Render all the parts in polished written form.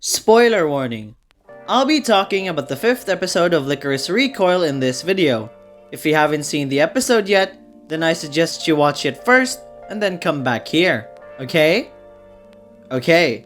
Spoiler warning. I'll be talking about the 5th episode of Lycoris Recoil in this video. If you haven't seen the episode yet, then I suggest you watch it first and then come back here. Okay? Okay.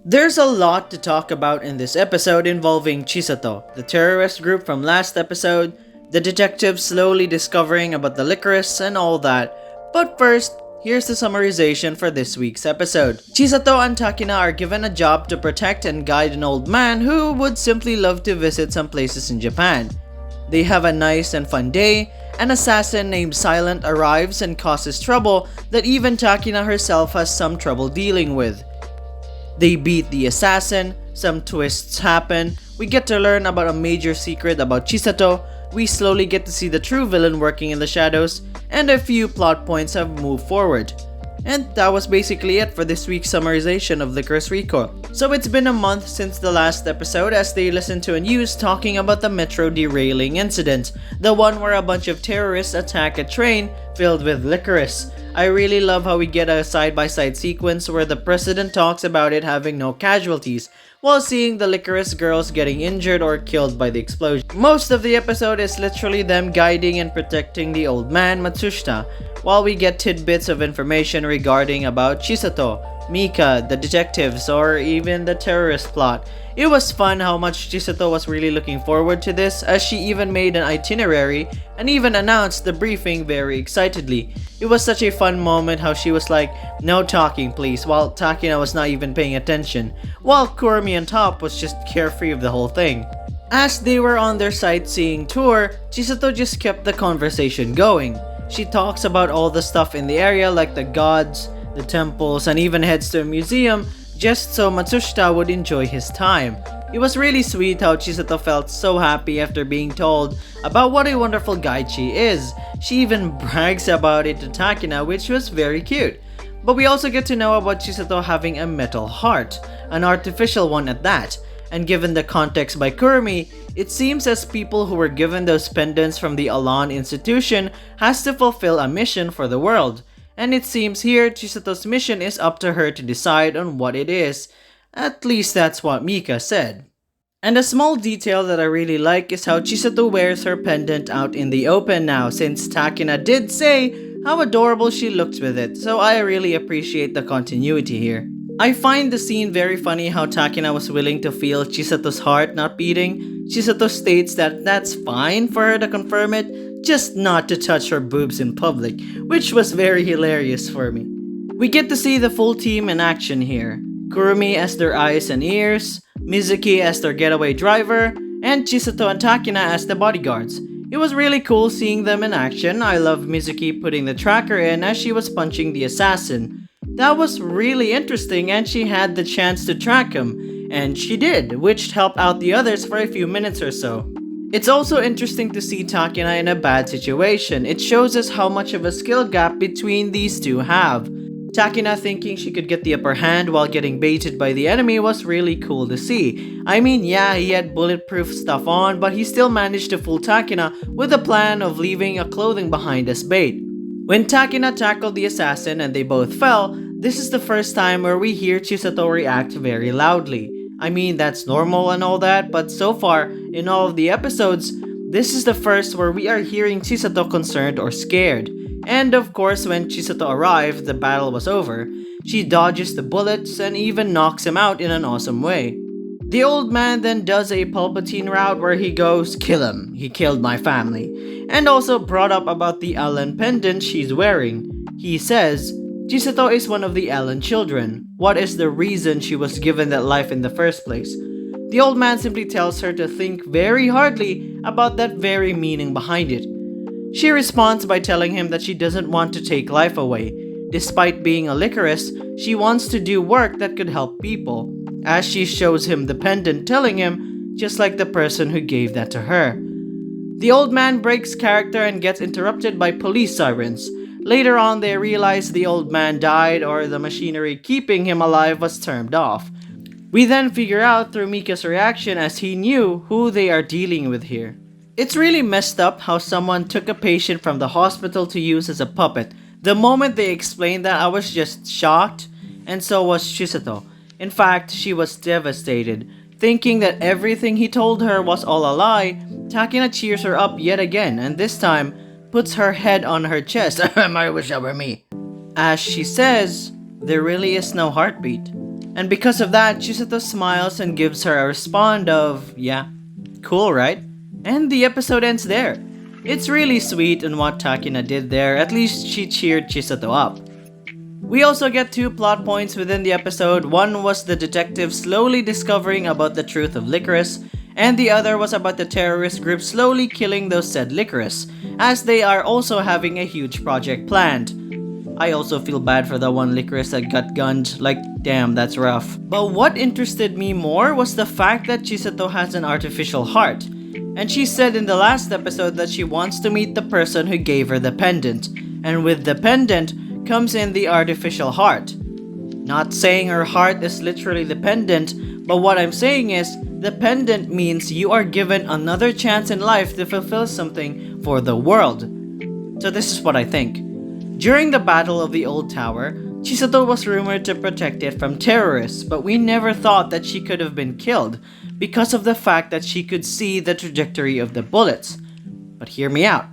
There's a lot to talk about in this episode involving Chisato, the terrorist group from last episode, the detectives slowly discovering about the Lycoris and all that. But first, here's the summarization for this week's episode. Chisato and Takina are given a job to protect and guide an old man who would simply love to visit some places in Japan. They have a nice and fun day. An assassin named Silent arrives and causes trouble that even Takina herself has some trouble dealing with. They beat the assassin, some twists happen, we get to learn about a major secret about Chisato, we slowly get to see the true villain working in the shadows, and a few plot points have moved forward. And that was basically it for this week's summarization of Lycoris Recoil. So it's been a month since the last episode as they listened to a news talking about the metro derailing incident, the one where a bunch of terrorists attack a train filled with licorice. I really love how we get a side-by-side sequence where the president talks about it having no casualties, while seeing the licorice girls getting injured or killed by the explosion. Most of the episode is literally them guiding and protecting the old man Matsushita, while we get tidbits of information regarding about Chisato, Mika, the detectives, or even the terrorist plot. It was fun how much Chisato was really looking forward to this, as she even made an itinerary and even announced the briefing very excitedly. It was such a fun moment how she was like, "No talking please," while Takina was not even paying attention, while Kurumi on top was just carefree of the whole thing. As they were on their sightseeing tour, Chisato just kept the conversation going. She talks about all the stuff in the area like the gods, the temples, and even heads to a museum just so Matsushita would enjoy his time. It was really sweet how Chisato felt so happy after being told about what a wonderful guide she is. She even brags about it to Takina, which was very cute. But we also get to know about Chisato having a metal heart, an artificial one at that. And given the context by Kurumi, it seems as people who were given those pendants from the Alan institution has to fulfill a mission for the world. And it seems here Chisato's mission is up to her to decide on what it is. At least that's what Mika said. And a small detail that I really like is how Chisato wears her pendant out in the open now, since Takina did say how adorable she looks with it, so I really appreciate the continuity here. I find the scene very funny how Takina was willing to feel Chisato's heart not beating. Chisato states that that's fine for her to confirm it, just not to touch her boobs in public, which was very hilarious for me. We get to see the full team in action here. Kurumi as their eyes and ears, Mizuki as their getaway driver, and Chisato and Takina as the bodyguards. It was really cool seeing them in action. I love Mizuki putting the tracker in as she was punching the assassin. That was really interesting and she had the chance to track him, and she did, which helped out the others for a few minutes or so. It's also interesting to see Takina in a bad situation. It shows us how much of a skill gap between these two have. Takina thinking she could get the upper hand while getting baited by the enemy was really cool to see. I mean, yeah, he had bulletproof stuff on, but he still managed to fool Takina with a plan of leaving a clothing behind as bait. When Takina tackled the assassin and they both fell, this is the first time where we hear Chisato react very loudly. I mean, that's normal and all that, but so far, in all of the episodes, this is the first where we are hearing Chisato concerned or scared. And of course, when Chisato arrived, the battle was over. She dodges the bullets and even knocks him out in an awesome way. The old man then does a Palpatine route where he goes, "Kill him, he killed my family," and also brought up about the Allen pendant she's wearing. He says, Chisato is one of the Allen children. What is the reason she was given that life in the first place? The old man simply tells her to think very hardly about that very meaning behind it. She responds by telling him that she doesn't want to take life away. Despite being a licorice, she wants to do work that could help people, as she shows him the pendant telling him, just like the person who gave that to her. The old man breaks character and gets interrupted by police sirens. Later on, they realize the old man died or the machinery keeping him alive was turned off. We then figure out through Mika's reaction as he knew who they are dealing with here. It's really messed up how someone took a patient from the hospital to use as a puppet. The moment they explained that, I was just shocked, and so was Chisato. In fact, she was devastated. Thinking that everything he told her was all a lie, Takina cheers her up yet again, and this time puts her head on her chest. I wish that were me. As she says, there really is no heartbeat. And because of that, Chisato smiles and gives her a response of, yeah, cool, right? And the episode ends there. It's really sweet in what Takina did there, at least she cheered Chisato up. We also get 2 plot points within the episode. One was the detective slowly discovering about the truth of Lycoris, and the other was about the terrorist group slowly killing those said Lycoris, as they are also having a huge project planned. I also feel bad for the one Lycoris that got gunned, like damn, that's rough. But what interested me more was the fact that Chisato has an artificial heart. And she said in the last episode that she wants to meet the person who gave her the pendant, and with the pendant comes in the artificial heart. Not saying her heart is literally the pendant, but what I'm saying is, the pendant means you are given another chance in life to fulfill something for the world. So this is what I think. During the Battle of the Old Tower, Chisato was rumored to protect it from terrorists, but we never thought that she could have been killed because of the fact that she could see the trajectory of the bullets. But hear me out.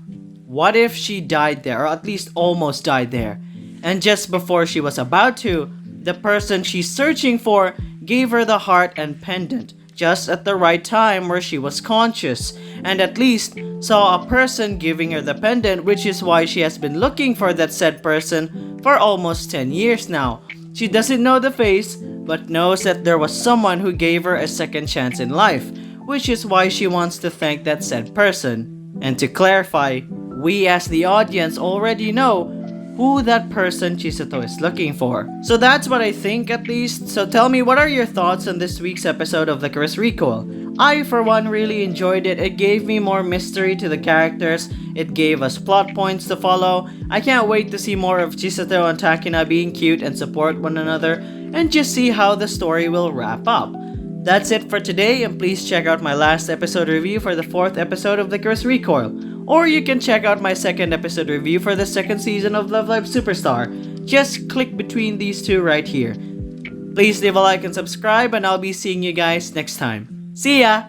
What if she died there, or at least almost died there, and just before she was about to, the person she's searching for gave her the heart and pendant, just at the right time where she was conscious, and at least saw a person giving her the pendant, which is why she has been looking for that said person for almost 10 years now. She doesn't know the face, but knows that there was someone who gave her a second chance in life, which is why she wants to thank that said person. And to clarify, we as the audience already know who that person Chisato is looking for. So that's what I think, at least. So tell me, what are your thoughts on this week's episode of Lycoris Recoil? I, for one, really enjoyed it. It gave me more mystery to the characters. It gave us plot points to follow. I can't wait to see more of Chisato and Takina being cute and support one another, and just see how the story will wrap up. That's it for today, and please check out my last episode review for the 4th episode of Lycoris Recoil. Or you can check out my 2nd episode review for the 2nd season of Love Live Superstar. Just click between these two right here. Please leave a like and subscribe, and I'll be seeing you guys next time. See ya!